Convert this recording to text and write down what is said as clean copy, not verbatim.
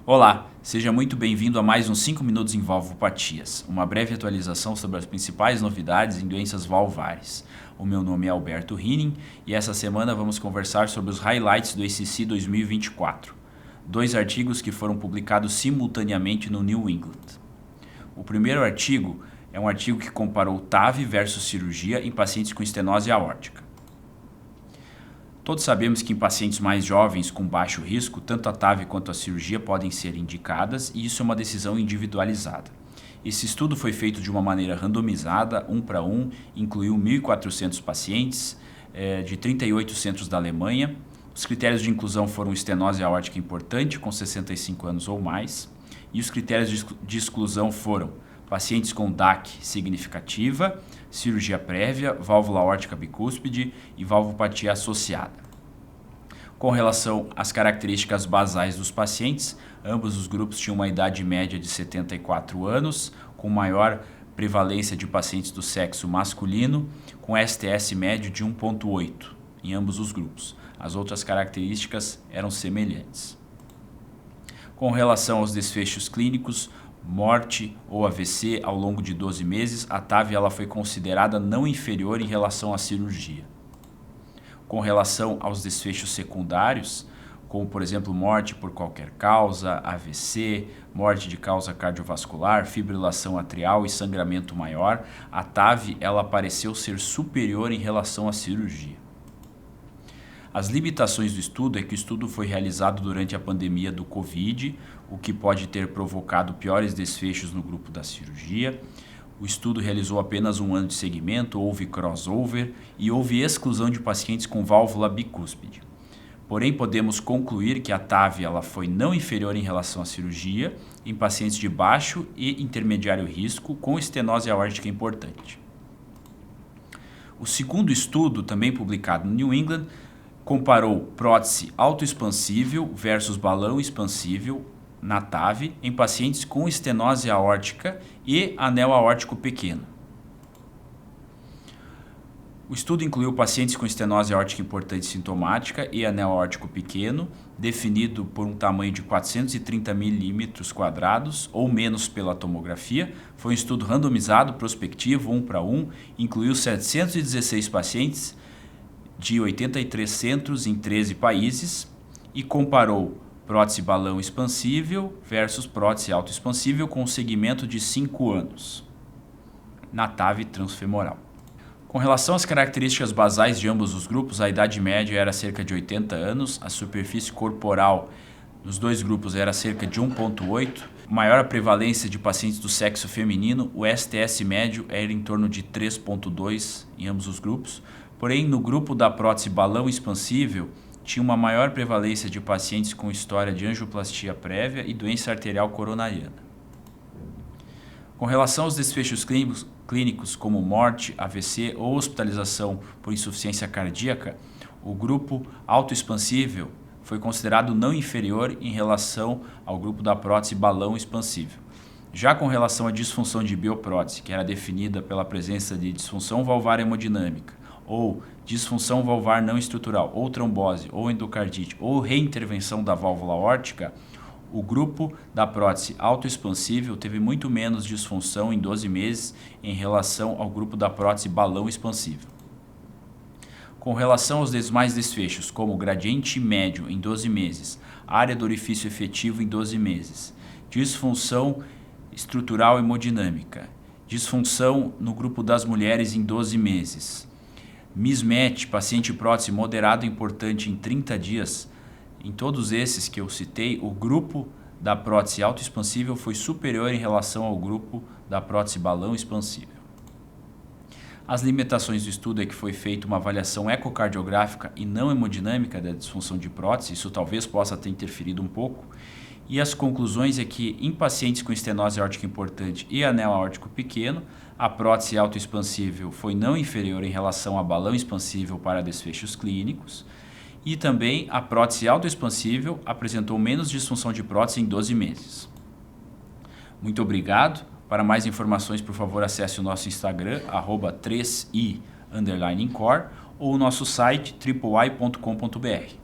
Olá, seja muito bem-vindo a mais uns 5 minutos em valvopatias, uma breve atualização sobre as principais novidades em doenças valvares. O meu nome é Alberto Hinning e essa semana vamos conversar sobre os highlights do ACC 2024. 2 artigos que foram publicados simultaneamente no New England. O primeiro artigo é um artigo que comparou TAV versus cirurgia em pacientes com estenose aórtica. Todos sabemos que em pacientes mais jovens com baixo risco, tanto a TAV quanto a cirurgia podem ser indicadas e isso é uma decisão individualizada. Esse estudo foi feito de uma maneira randomizada, 1 para 1, incluiu 1.400 pacientes de 38 centros da Alemanha. Os critérios de inclusão foram estenose aórtica importante, com 65 anos ou mais, e os critérios de exclusão foram pacientes com DAC significativa, cirurgia prévia, válvula aórtica bicúspide e valvopatia associada. Com relação às características basais dos pacientes, ambos os grupos tinham uma idade média de 74 anos, com maior prevalência de pacientes do sexo masculino, com STS médio de 1,8 em ambos os grupos. As outras características eram semelhantes. Com relação aos desfechos clínicos, morte ou AVC ao longo de 12 meses, a TAV ela foi considerada não inferior em relação à cirurgia. Com relação aos desfechos secundários, como por exemplo morte por qualquer causa, AVC, morte de causa cardiovascular, fibrilação atrial e sangramento maior, a TAV ela pareceu ser superior em relação à cirurgia. As limitações do estudo é que o estudo foi realizado durante a pandemia do Covid, o que pode ter provocado piores desfechos no grupo da cirurgia. O estudo realizou apenas 1 ano de segmento, houve crossover e houve exclusão de pacientes com válvula bicúspide. Porém, podemos concluir que a TAV ela foi não inferior em relação à cirurgia em pacientes de baixo e intermediário risco com estenose aórtica importante. O segundo estudo, também publicado no New England, comparou prótese autoexpansível versus balão expansível na TAV em pacientes com estenose aórtica e anel aórtico pequeno. O estudo incluiu pacientes com estenose aórtica importante sintomática e anel aórtico pequeno, definido por um tamanho de 430 milímetros² ou menos pela tomografia. Foi um estudo randomizado, prospectivo, 1 para 1, incluiu 716 pacientes de 83 centros em 13 países e comparou prótese balão expansível versus prótese autoexpansível com um segmento de 5 anos na TAV transfemoral. Com relação às características basais de ambos os grupos, a idade média era cerca de 80 anos, a superfície corporal nos dois grupos era cerca de 1,8, maior prevalência de pacientes do sexo feminino, o STS médio era em torno de 3,2 em ambos os grupos. Porém, no grupo da prótese balão expansível, tinha uma maior prevalência de pacientes com história de angioplastia prévia e doença arterial coronariana. Com relação aos desfechos clínicos como morte, AVC ou hospitalização por insuficiência cardíaca, o grupo autoexpansível foi considerado não inferior em relação ao grupo da prótese balão expansível. Já com relação à disfunção de bioprótese, que era definida pela presença de disfunção valvar hemodinâmica, ou disfunção valvar não estrutural, ou trombose, ou endocardite, ou reintervenção da válvula aórtica, o grupo da prótese autoexpansível teve muito menos disfunção em 12 meses em relação ao grupo da prótese balão expansível. Com relação aos demais desfechos, como gradiente médio em 12 meses, área do orifício efetivo em 12 meses, disfunção estrutural hemodinâmica, disfunção no grupo das mulheres em 12 meses, mismatch, paciente prótese moderado importante em 30 dias, em todos esses que eu citei, o grupo da prótese autoexpansível foi superior em relação ao grupo da prótese balão expansível. As limitações do estudo é que foi feita uma avaliação ecocardiográfica e não hemodinâmica da disfunção de prótese, isso talvez possa ter interferido um pouco, e as conclusões é que em pacientes com estenose aórtica importante e anel aórtico pequeno, a prótese autoexpansível foi não inferior em relação a balão expansível para desfechos clínicos, e também a prótese autoexpansível apresentou menos disfunção de prótese em 12 meses. Muito obrigado. Para mais informações, por favor, acesse o nosso Instagram, @3i_core, ou o nosso site, triple i.com.br.